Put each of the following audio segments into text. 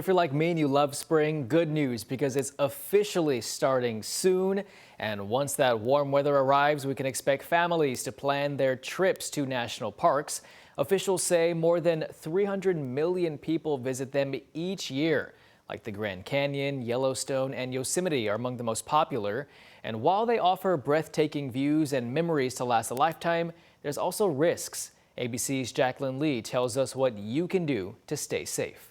If you're like me and you love spring, good news because it's officially starting soon. And once that warm weather arrives, we can expect families to plan their trips to national parks. Officials say more than 300 million people visit them each year. Like the Grand Canyon, Yellowstone, and Yosemite are among the most popular. And while they offer breathtaking views and memories to last a lifetime, there's also risks. ABC's Jacqueline Lee tells us what you can do to stay safe.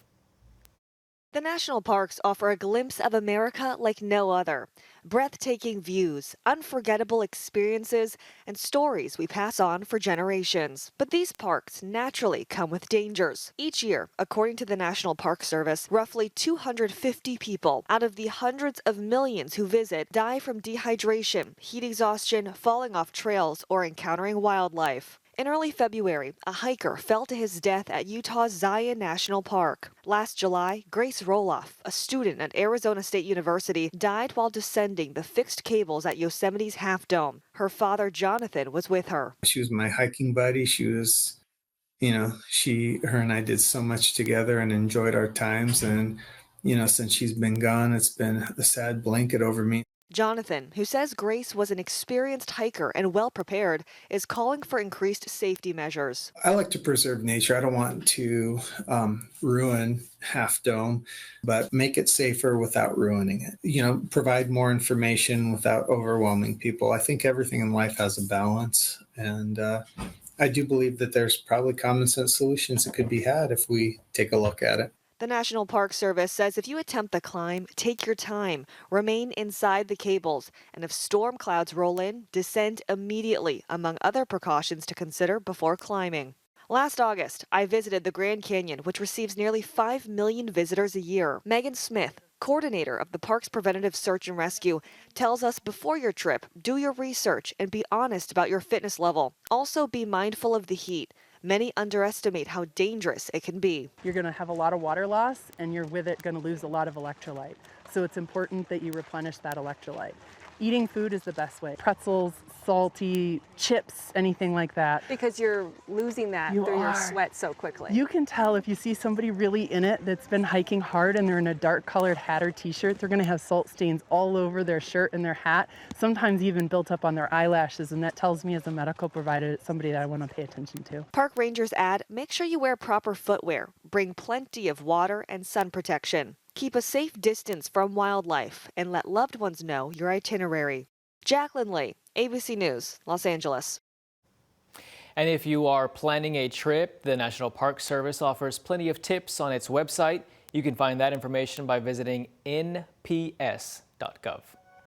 The national parks offer a glimpse of America like no other. Breathtaking views, unforgettable experiences, and stories we pass on for generations. But these parks naturally come with dangers. Each year, according to the National Park Service, roughly 250 people out of the hundreds of millions who visit die from dehydration, heat exhaustion, falling off trails, or encountering wildlife. In early February, a hiker fell to his death at Utah's Zion National Park. Last July, Grace Roloff, a student at Arizona State University, died while descending the fixed cables at Yosemite's Half Dome. Her father, Jonathan, was with her. She was my hiking buddy. She was, her and I did so much together and enjoyed our times. And, since she's been gone, it's been a sad blanket over me. Jonathan, who says Grace was an experienced hiker and well prepared, is calling for increased safety measures. I like to preserve nature. I don't want to ruin Half Dome, but make it safer without ruining it. Provide more information without overwhelming people. I think everything in life has a balance. And I do believe that there's probably common sense solutions that could be had if we take a look at it. The National Park Service says if you attempt the climb, take your time, remain inside the cables, and if storm clouds roll in, descend immediately, among other precautions to consider before climbing. Last August, I visited the Grand Canyon, which receives nearly 5 million visitors a year. Megan Smith, coordinator of the park's preventative search and rescue, tells us before your trip, do your research and be honest about your fitness level. Also, be mindful of the heat. Many underestimate how dangerous it can be. You're going to have a lot of water loss and you're with it going to lose a lot of electrolyte. So it's important that you replenish that electrolyte. Eating food is the best way. Pretzels, salty, chips, anything like that. Because you're losing that through your sweat so quickly. You can tell if you see somebody really in it that's been hiking hard and they're in a dark colored hat or t-shirt, they're going to have salt stains all over their shirt and their hat, sometimes even built up on their eyelashes. And that tells me as a medical provider it's somebody that I want to pay attention to. Park rangers add, make sure you wear proper footwear, bring plenty of water and sun protection. Keep a safe distance from wildlife and let loved ones know your itinerary. Jacqueline Lee, ABC News, Los Angeles. And if you are planning a trip, the National Park Service offers plenty of tips on its website. You can find that information by visiting nps.gov.